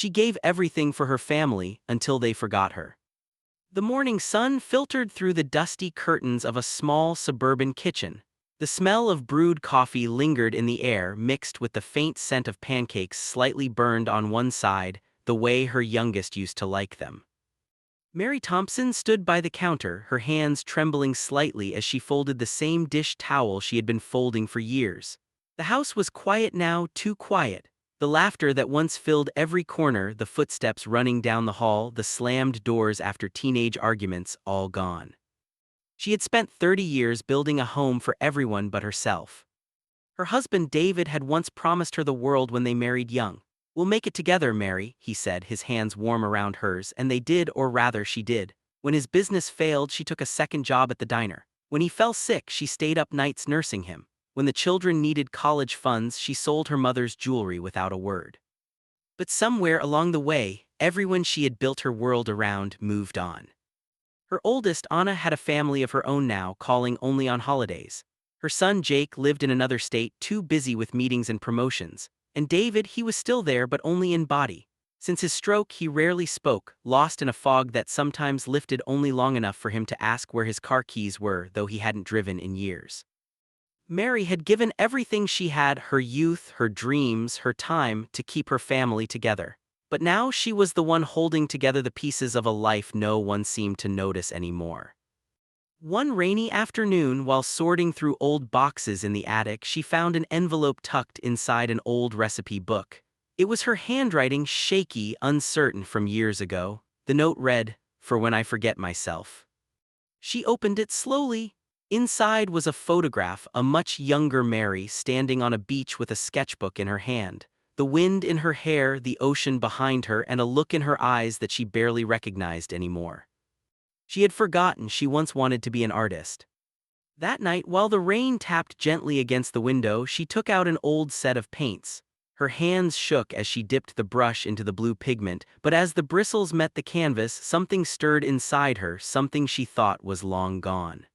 She gave everything for her family until they forgot her. The morning sun filtered through the dusty curtains of a small suburban kitchen. The smell of brewed coffee lingered in the air, mixed with the faint scent of pancakes slightly burned on one side, the way her youngest used to like them. Mary Thompson stood by the counter, her hands trembling slightly as she folded the same dish towel she had been folding for years. The house was quiet now, too quiet. The laughter that once filled every corner, the footsteps running down the hall, the slammed doors after teenage arguments, all gone. She had spent 30 years building a home for everyone but herself. Her husband David had once promised her the world when they married young. "We'll make it together, Mary," he said, his hands warm around hers, and they did, or rather she did. When his business failed, she took a second job at the diner. When he fell sick, she stayed up nights nursing him. When the children needed college funds, she sold her mother's jewelry without a word. But somewhere along the way, everyone she had built her world around moved on. Her oldest, Anna, had a family of her own now, calling only on holidays. Her son Jake lived in another state, too busy with meetings and promotions. And David, he was still there but only in body. Since his stroke, he rarely spoke, lost in a fog that sometimes lifted only long enough for him to ask where his car keys were, though he hadn't driven in years. Mary had given everything she had, her youth, her dreams, her time, to keep her family together. But now she was the one holding together the pieces of a life no one seemed to notice anymore. One rainy afternoon, while sorting through old boxes in the attic, she found an envelope tucked inside an old recipe book. It was her handwriting, shaky, uncertain from years ago. The note read, "For when I forget myself." She opened it slowly. Inside was a photograph, a much younger Mary standing on a beach with a sketchbook in her hand. The wind in her hair, the ocean behind her, and a look in her eyes that she barely recognized anymore. She had forgotten she once wanted to be an artist. That night, while the rain tapped gently against the window, she took out an old set of paints. Her hands shook as she dipped the brush into the blue pigment, but as the bristles met the canvas, something stirred inside her, something she thought was long gone.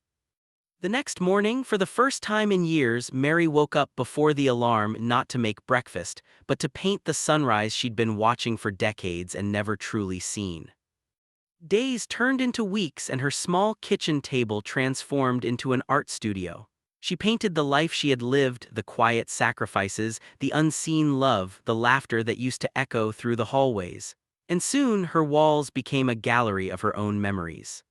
The next morning, for the first time in years, Mary woke up before the alarm, not to make breakfast, but to paint the sunrise she'd been watching for decades and never truly seen. Days turned into weeks and her small kitchen table transformed into an art studio. She painted the life she had lived, the quiet sacrifices, the unseen love, the laughter that used to echo through the hallways. And soon her walls became a gallery of her own memories.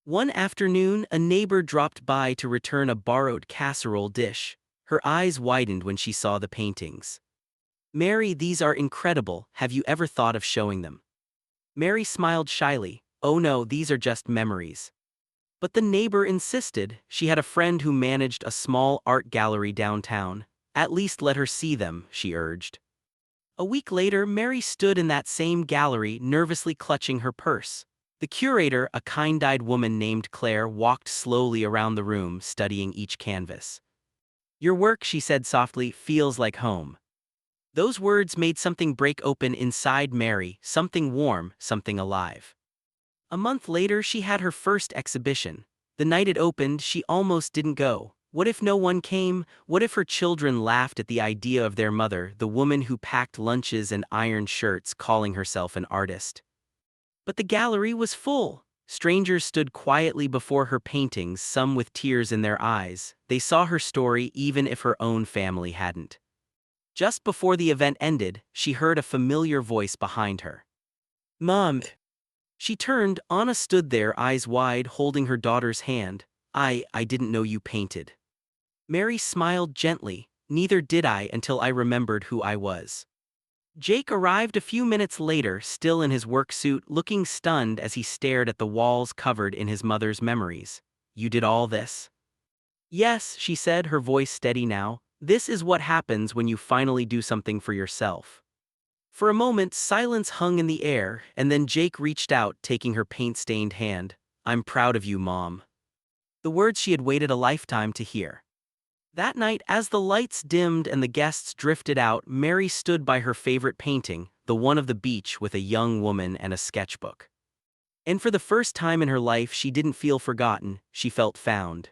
One afternoon, a neighbor dropped by to return a borrowed casserole dish. Her eyes widened when she saw the paintings. "Mary, these are incredible. Have you ever thought of showing them?" Mary smiled shyly. "Oh no, these are just memories." But the neighbor insisted. She had a friend who managed a small art gallery downtown. "At least let her see them," she urged. A week later, Mary stood in that same gallery, nervously clutching her purse. The curator, a kind-eyed woman named Claire, walked slowly around the room, studying each canvas. "Your work," she said softly, "feels like home." Those words made something break open inside Mary, something warm, something alive. A month later, she had her first exhibition. The night it opened, she almost didn't go. What if no one came? What if her children laughed at the idea of their mother, the woman who packed lunches and ironed shirts, calling herself an artist? But the gallery was full. Strangers stood quietly before her paintings, some with tears in their eyes. They saw her story even if her own family hadn't. Just before the event ended, she heard a familiar voice behind her. "Mom." She turned. Anna stood there, eyes wide, holding her daughter's hand. I didn't know you painted." Mary smiled gently. "Neither did I until I remembered who I was." Jake arrived a few minutes later, still in his work suit, looking stunned as he stared at the walls covered in his mother's memories. "You did all this?" "Yes," she said, her voice steady now. "This is what happens when you finally do something for yourself." For a moment, silence hung in the air, and then Jake reached out, taking her paint-stained hand. "I'm proud of you, Mom." The words she had waited a lifetime to hear. That night, as the lights dimmed and the guests drifted out, Mary stood by her favorite painting, the one of the beach with a young woman and a sketchbook. And for the first time in her life, she didn't feel forgotten, she felt found.